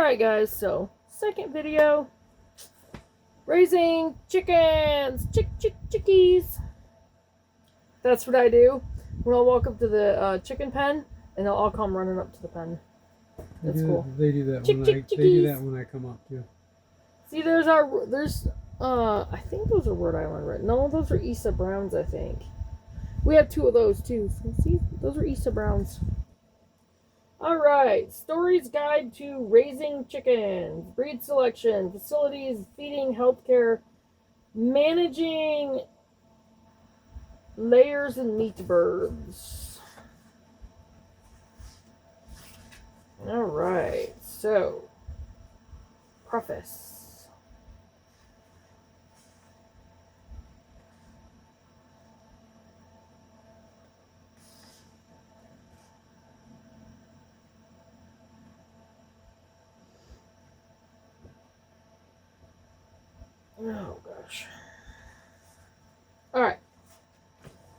Alright guys, so second video, raising chickens, chickies. That's what I do when I walk up to the chicken pen, and they'll all come running up to the pen. That's cool. They do that Chickies. they do that when I come up too. See, I think those are Rhode Island Red. No, those are Issa Browns, I think. We have two of those too. So see, those are Issa Browns. Alright, Story's Guide to Raising Chickens, Breed Selection, Facilities, Feeding, Healthcare, Managing Layers and Meat Birds. Alright, so, preface. Oh, gosh. Alright.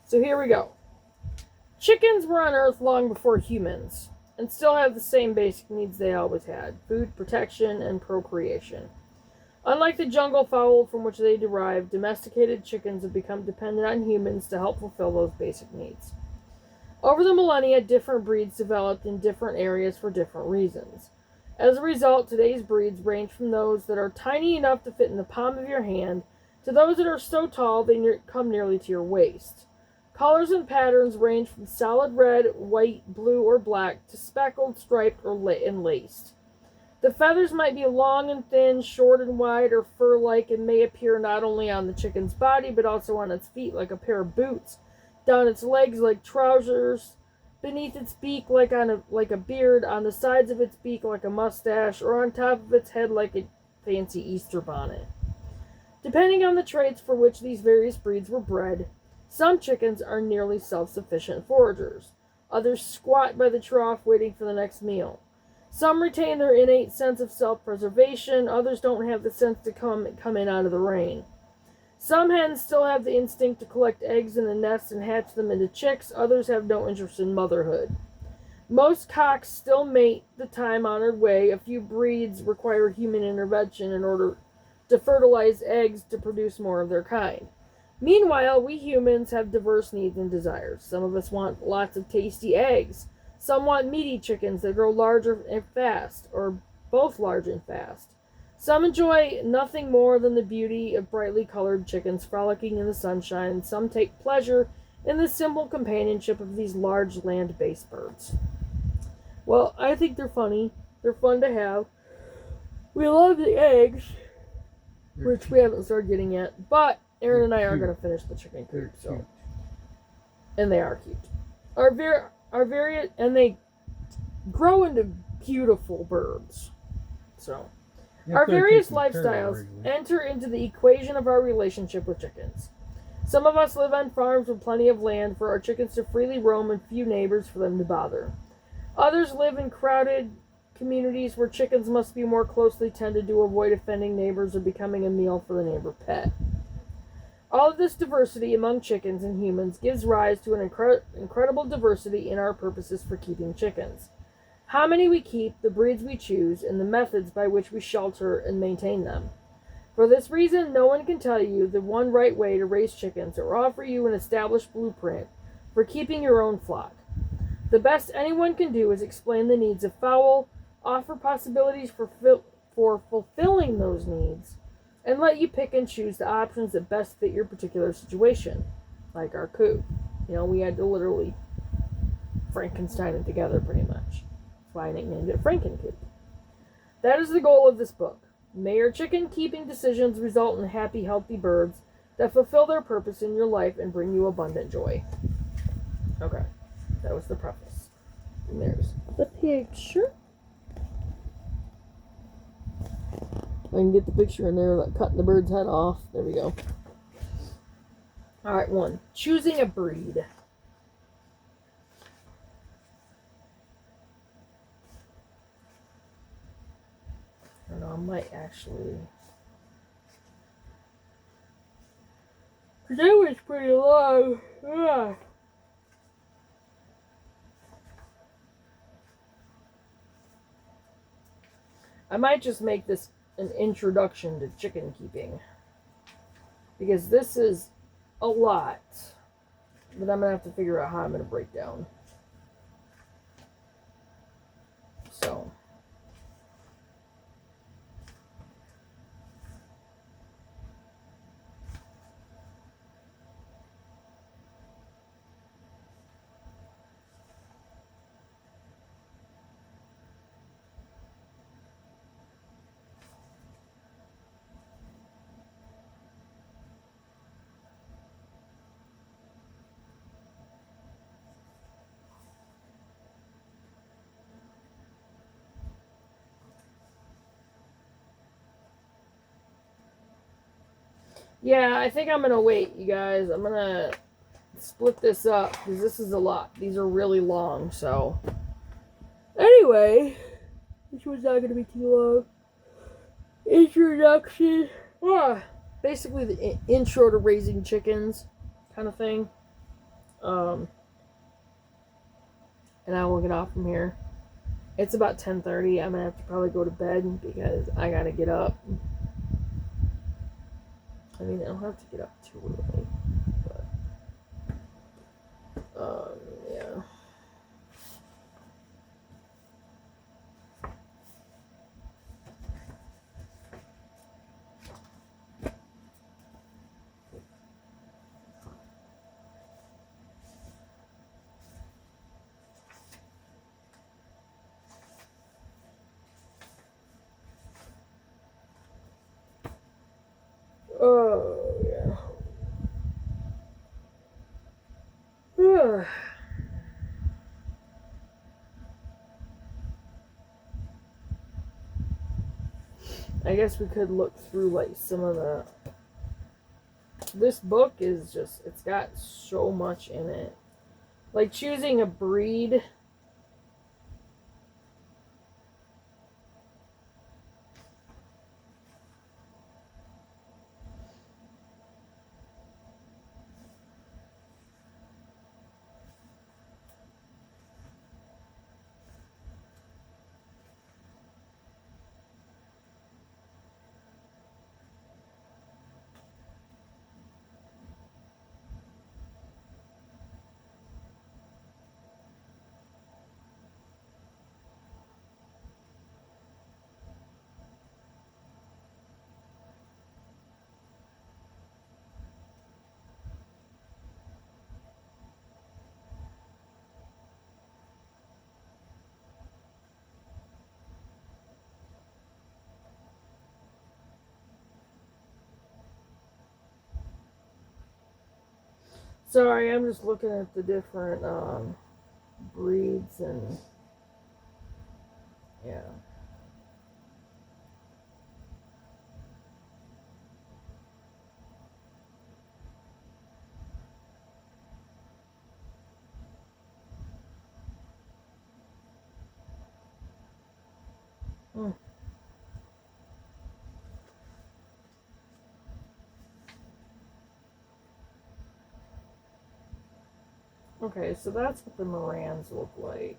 So here we go. Chickens were on Earth long before humans, and still have the same basic needs they always had: food, protection, and procreation. Unlike the jungle fowl from which they derived, domesticated chickens have become dependent on humans to help fulfill those basic needs. Over the millennia, different breeds developed in different areas for different reasons. As a result, today's breeds range from those that are tiny enough to fit in the palm of your hand to those that are so tall they come nearly to your waist. Colors and patterns range from solid red, white, blue, or black to speckled, striped, and laced. The feathers might be long and thin, short and wide, or fur-like, and may appear not only on the chicken's body but also on its feet like a pair of boots, down its legs like trousers, beneath its beak like a beard, on the sides of its beak like a mustache, or on top of its head like a fancy Easter bonnet. Depending on the traits for which these various breeds were bred, some chickens are nearly self-sufficient foragers. Others squat by the trough waiting for the next meal. Some retain their innate sense of self-preservation. Others don't have the sense to come in out of the rain. Some hens still have the instinct to collect eggs in the nest and hatch them into chicks. Others have no interest in motherhood. Most cocks still mate the time-honored way. A few breeds require human intervention in order to fertilize eggs to produce more of their kind. Meanwhile, we humans have diverse needs and desires. Some of us want lots of tasty eggs. Some want meaty chickens that grow larger and fast, or both large and fast. Some enjoy nothing more than the beauty of brightly colored chickens frolicking in the sunshine, and some take pleasure in the simple companionship of these large land-based birds. Well, I think they're funny. They're fun to have. We love the eggs, which we haven't started getting yet, but Aaron and I are going to finish the chicken coop, so. And they are cute. And they grow into beautiful birds. So, our various lifestyles enter into the equation of our relationship with chickens. Some of us live on farms with plenty of land for our chickens to freely roam and few neighbors for them to bother. Others live in crowded communities where chickens must be more closely tended to avoid offending neighbors or becoming a meal for the neighbor pet. All of this diversity among chickens and humans gives rise to an incredible diversity in our purposes for keeping chickens. How many we keep, the breeds we choose, and the methods by which we shelter and maintain them. For this reason, no one can tell you the one right way to raise chickens or offer you an established blueprint for keeping your own flock. The best anyone can do is explain the needs of fowl, offer possibilities for fulfilling those needs, and let you pick and choose the options that best fit your particular situation, like our coop. We had to literally Frankenstein it together pretty much. That's why I nicknamed it Frankencoop. That is the goal of this book. May your chicken keeping decisions result in happy, healthy birds that fulfill their purpose in your life and bring you abundant joy. Okay, that was the preface. And there's the picture. I can get the picture in there, like cutting the bird's head off. There we go. Alright, 1. Choosing a breed. I don't know, I might actually... That was pretty long. Ugh. I might just make this an introduction to chicken keeping, because this is a lot that I'm going to have to figure out how I'm going to break down. So, yeah, I think I'm going to wait, you guys. I'm going to split this up because this is a lot. These are really long, so. Anyway, this one's not going to be too long. Introduction. Basically the intro to raising chickens kind of thing. And I will get off from here. It's about 10:30. I'm going to have to probably go to bed because I got to get up. I mean, I don't have to get up too early, but, yeah. Oh, yeah. I guess we could look through, like, some of the... This book is just... It's got so much in it. Like, choosing a breed... Sorry, I'm just looking at the different breeds and... Yeah. Okay, so that's what the Morans look like.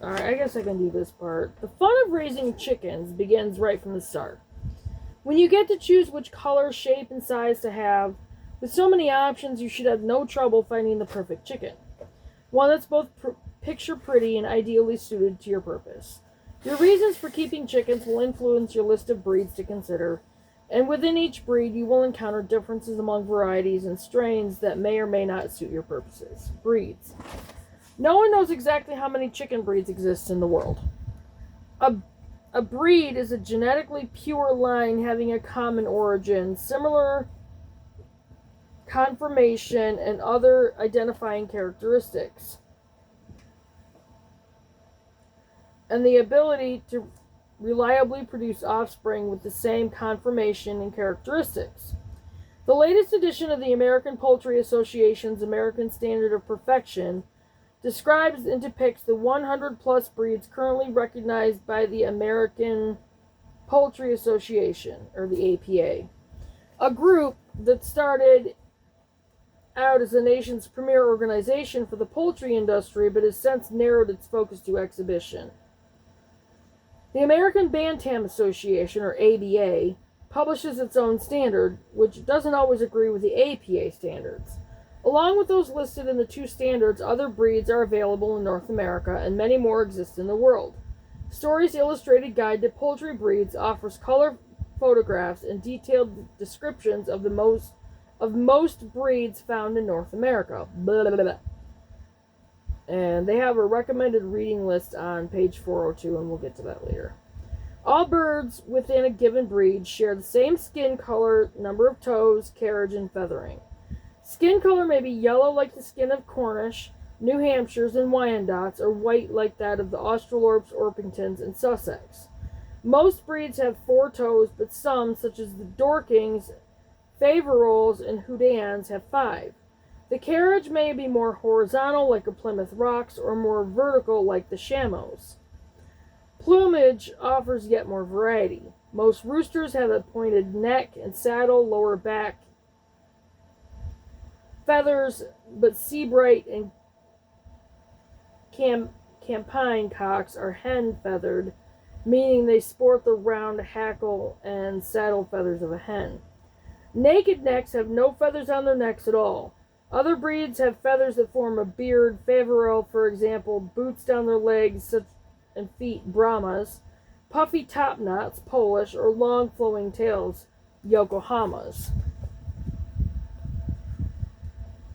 Alright, I guess I can do this part. The fun of raising chickens begins right from the start. When you get to choose which color, shape, and size to have, with so many options, you should have no trouble finding the perfect chicken. One that's both picture pretty and ideally suited to your purpose. Your reasons for keeping chickens will influence your list of breeds to consider, and within each breed, you will encounter differences among varieties and strains that may or may not suit your purposes. Breeds. No one knows exactly how many chicken breeds exist in the world. A breed is a genetically pure line having a common origin, similar conformation, and other identifying characteristics, and the ability to reliably produce offspring with the same conformation and characteristics. The latest edition of the American Poultry Association's American Standard of Perfection describes and depicts the 100 plus breeds currently recognized by the American Poultry Association, or the APA, a group that started out as the nation's premier organization for the poultry industry, but has since narrowed its focus to exhibition. The American Bantam Association, or ABA, publishes its own standard, which doesn't always agree with the APA standards. Along with those listed in the two standards, other breeds are available in North America, and many more exist in the world. Story's Illustrated Guide to Poultry Breeds offers color photographs and detailed descriptions of most breeds found in North America. Blah, blah, blah. And they have a recommended reading list on page 402, and we'll get to that later. All birds within a given breed share the same skin color, number of toes, carriage, and feathering. Skin color may be yellow like the skin of Cornish, New Hampshires, and Wyandottes, or white like that of the Australorps, Orpingtons, and Sussex. Most breeds have 4 toes, but some, such as the Dorkings, Faverolles, and Houdans, have 5. The carriage may be more horizontal like a Plymouth Rocks, or more vertical like the Shamos. Plumage offers yet more variety. Most roosters have a pointed neck and saddle, lower back feathers, but Seabright and Campine cocks are hen-feathered, meaning they sport the round hackle and saddle feathers of a hen. Naked necks have no feathers on their necks at all. Other breeds have feathers that form a beard. Faverolles, for example, boots down their legs and feet, Brahmas, puffy topknots, Polish, or long flowing tails, Yokohamas.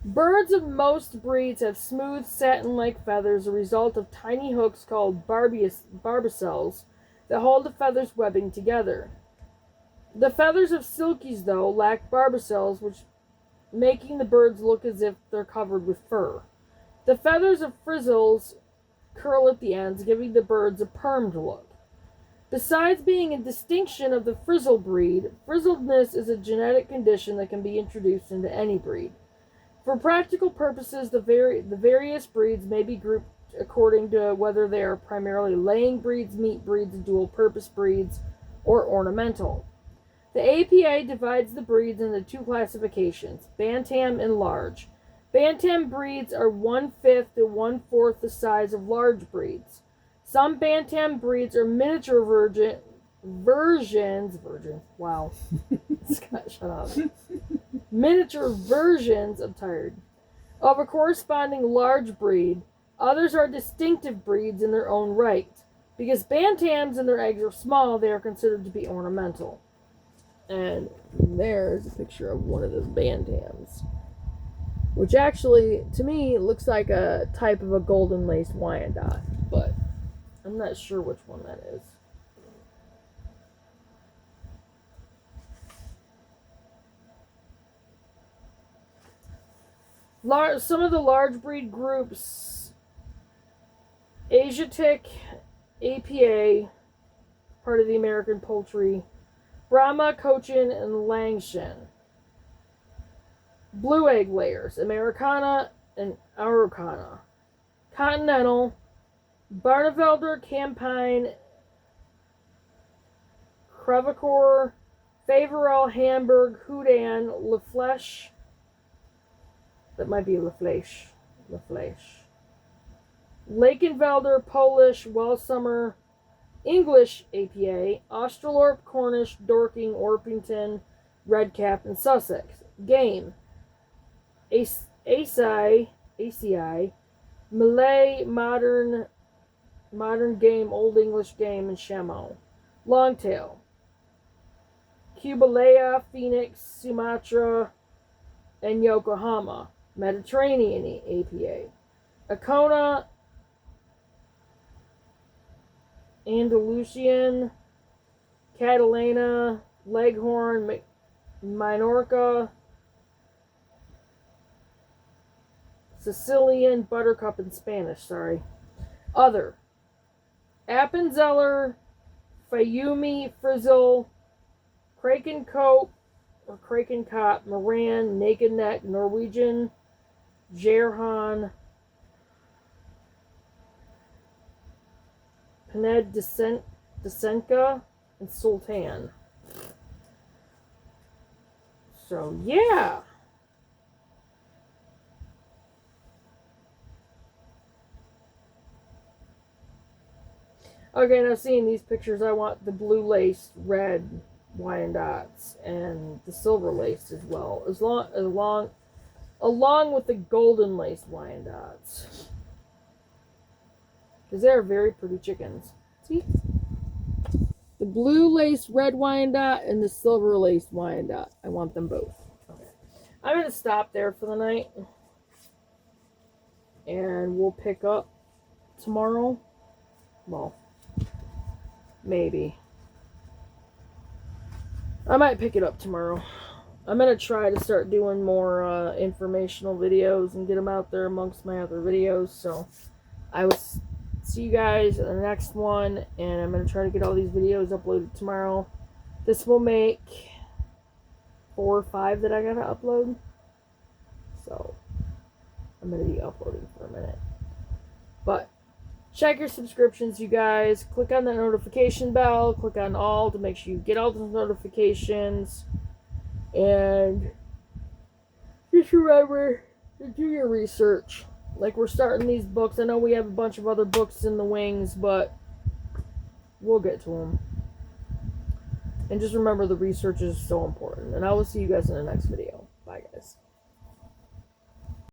Birds of most breeds have smooth satin-like feathers, a result of tiny hooks called barbicels that hold the feathers' webbing together. The feathers of silkies, though, lack barbicels, which making the birds look as if they're covered with fur. The feathers of frizzles curl at the ends, giving the birds a permed look. Besides being a distinction of the frizzle breed, frizzledness is a genetic condition that can be introduced into any breed. For practical purposes, the various breeds may be grouped according to whether they are primarily laying breeds, meat breeds, dual-purpose breeds, or ornamental. The APA divides the breeds into 2 classifications, Bantam and Large. Bantam breeds are 1/5 to 1/4 the size of large breeds. Some Bantam breeds are miniature versions. Wow. Scott, shut up. Miniature versions, I'm tired, of a corresponding large breed. Others are distinctive breeds in their own right. Because Bantams and their eggs are small, they are considered to be ornamental. And there's a picture of one of those Bantams, which actually, to me, looks like a type of a golden laced Wyandotte, but I'm not sure which one that is. Some of the large breed groups, Asiatic, APA, part of the American Poultry, Brahma, Cochin, and Langshan. Blue egg layers, Americana and Araucana. Continental, Barnevelder, Campine, Crevecoeur, Faverolles, Hamburg, Houdan, La Flèche. That might be La Flèche. La Flèche. Lakenvelder, Polish, Welsummer, English APA, Australorp, Cornish, Dorking, Orpington, Redcap, and Sussex. Game, ACI, Malay, Modern Game, Old English Game, and Chameau. Longtail, Cubalea, Phoenix, Sumatra, and Yokohama. Mediterranean APA. Acona, Andalusian, Catalana, Leghorn, Minorca, Sicilian, Buttercup, and Spanish, Other. Appenzeller, Fayumi, Frizzle, Krakencoat, or Krakencott, Moran, Naked Neck, Norwegian, Gerhan, Paned Desenka, and Sultan. So, yeah. Okay, now seeing these pictures, I want the blue laced red Wyandottes and the silver laced as well, along with the golden laced Wyandottes, because they're very pretty chickens. See, the blue laced red Wyandotte and the silver laced Wyandotte. I want them both. Okay, I'm gonna stop there for the night, and we'll pick up tomorrow. Well, maybe. I might pick it up tomorrow. I'm going to try to start doing more informational videos and get them out there amongst my other videos. So I will see you guys in the next one. And I'm going to try to get all these videos uploaded tomorrow. This will make 4 or 5 that I got to upload. So I'm going to be uploading for a minute. But check your subscriptions, you guys. Click on that notification bell. Click on all to make sure you get all the notifications. And just remember to do your research. Like, we're starting these books. I know we have a bunch of other books in the wings, but we'll get to them. And just remember, the research is so important. And I will see you guys in the next video. Bye, guys.